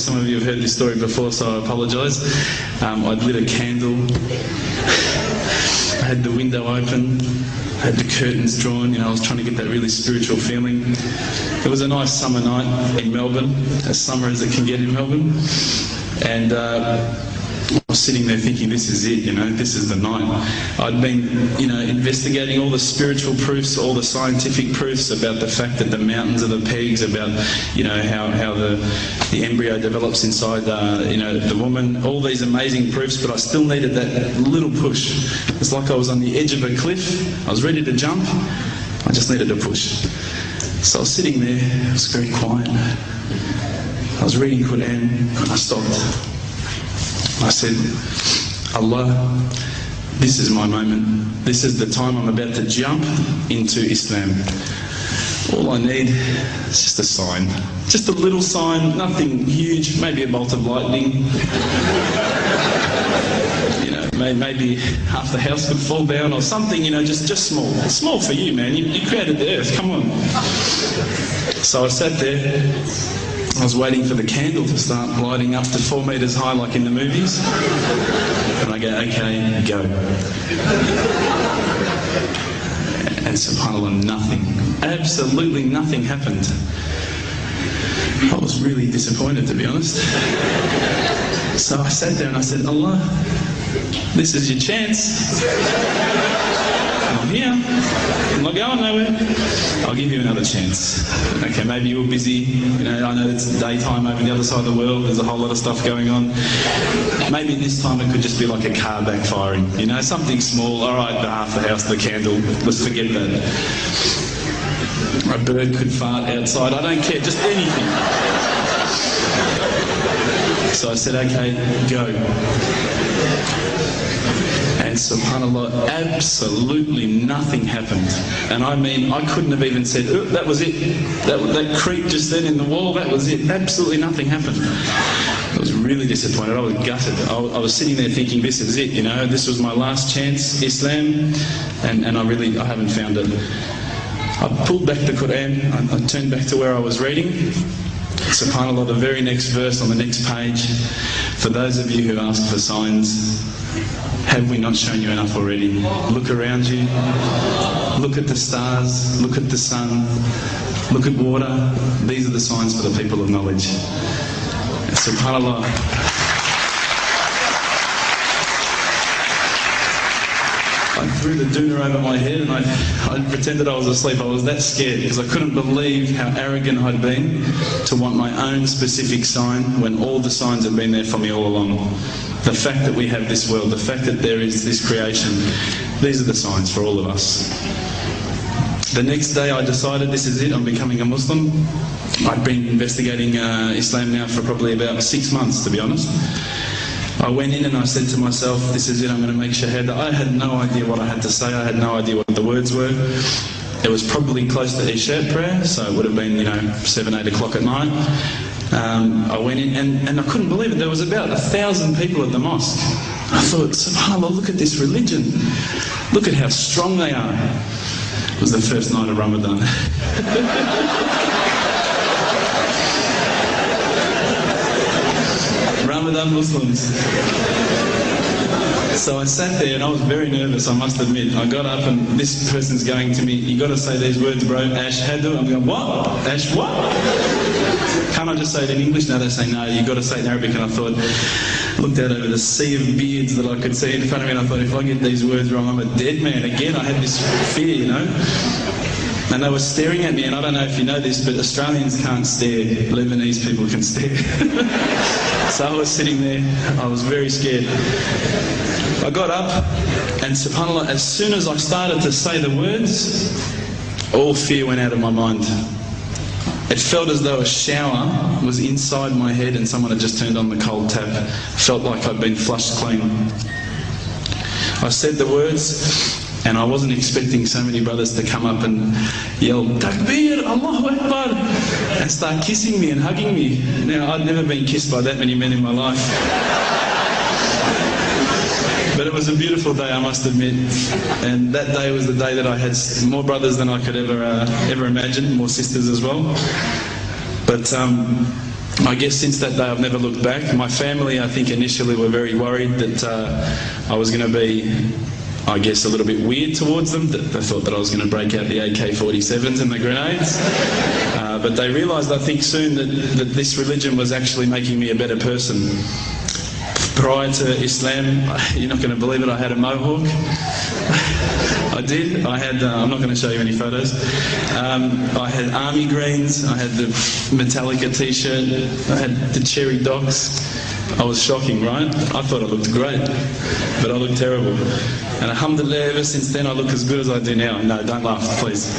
Some of you have heard this story before, so I apologise. I'd lit a candle, I had the window open, I had the curtains drawn, I was trying to get that really spiritual feeling. It was a nice summer night in Melbourne, as summer as it can get in Melbourne, and I was sitting there thinking, this is it, this is the night. I'd been, investigating all the spiritual proofs, all the scientific proofs about the fact that the mountains are the pegs, about, how the embryo develops inside, the woman, all these amazing proofs, but I still needed that little push. It's like I was on the edge of a cliff, I was ready to jump, I just needed a push. So I was sitting there, it was very quiet. I was reading Quran, I stopped. I said, Allah, this is my moment. This is the time I'm about to jump into Islam. All I need is just a sign. Just a little sign, nothing huge, maybe a bolt of lightning. Maybe half the house could fall down or something, just small. Small for you, man. You created the earth, come on. So I sat there. I was waiting for the candle to start lighting up to 4 metres high like in the movies. And I go, okay, go. And subhanAllah, nothing. Absolutely nothing happened. I was really disappointed, to be honest. So I sat there and I said, Allah, this is your chance. I'm here. I'm not going nowhere. I'll give you another chance. Okay, maybe you're busy. I know it's daytime over the other side of the world. There's a whole lot of stuff going on. Maybe this time it could just be like a car backfiring. Something small. All right, half the house, the candle. Let's forget that. A bird could fart outside. I don't care. Just anything. So I said, okay, go. And subhanAllah, absolutely nothing happened. And I mean, I couldn't have even said, oh, that was it. That creak just then in the wall, that was it. Absolutely nothing happened. I was really disappointed. I was gutted. I was sitting there thinking, this is it, this was my last chance, Islam, and I haven't found it. I pulled back the Quran, I turned back to where I was reading. SubhanAllah, the very next verse on the next page, for those of you who ask for signs, have we not shown you enough already? Look around you, look at the stars, look at the sun, look at water. These are the signs for the people of knowledge. SubhanAllah. I threw the doona over my head and I pretended I was asleep. I was that scared because I couldn't believe how arrogant I'd been to want my own specific sign when all the signs have been there for me all along. The fact that we have this world, the fact that there is this creation, these are the signs for all of us. The next day I decided this is it, I'm becoming a Muslim. I'd been investigating Islam now for probably about 6 months, to be honest. I went in and I said to myself, this is it, I'm going to make shahada. I had no idea what I had to say, I had no idea what the words were. It was probably close to Isha prayer, so it would have been, 7, 8 o'clock at night. I went in and I couldn't believe it, there was about 1,000 people at the mosque. I thought, subhanAllah, look at this religion. Look at how strong they are. It was the first night of Ramadan. Ramadan Muslims. So I sat there and I was very nervous, I must admit. I got up and this person's going to me, you got to say these words, bro, Ashhadu. I'm going, what? Ash what? Can't I just say it in English? No, they say, no, you got to say it in Arabic. And I thought, looked out over the sea of beards that I could see in front of me and I thought, if I get these words wrong, I'm a dead man. Again, I had this fear, And they were staring at me, and I don't know if you know this, but Australians can't stare. Lebanese people can stare. So I was sitting there, I was very scared. I got up, and subhanAllah, as soon as I started to say the words, all fear went out of my mind. It felt as though a shower was inside my head and someone had just turned on the cold tap. Felt like I'd been flushed clean. I said the words, and I wasn't expecting so many brothers to come up and yell, Takbir, Allahu Akbar, and start kissing me and hugging me. Now, I'd never been kissed by that many men in my life. But it was a beautiful day, I must admit. And that day was the day that I had more brothers than I could ever imagine, more sisters as well. But I guess since that day I've never looked back. My family, I think initially were very worried that I was going to be, I guess, a little bit weird towards them. They thought that I was going to break out the AK-47s and the grenades. But they realised, I think, soon that this religion was actually making me a better person. Prior to Islam, you're not going to believe it, I had a mohawk. I did. I had, I'm not going to show you any photos. I had army greens, I had the Metallica t-shirt, I had the cherry docs. I was shocking, right? I thought I looked great, but I looked terrible. And alhamdulillah, ever since then I look as good as I do now. No, don't laugh, please.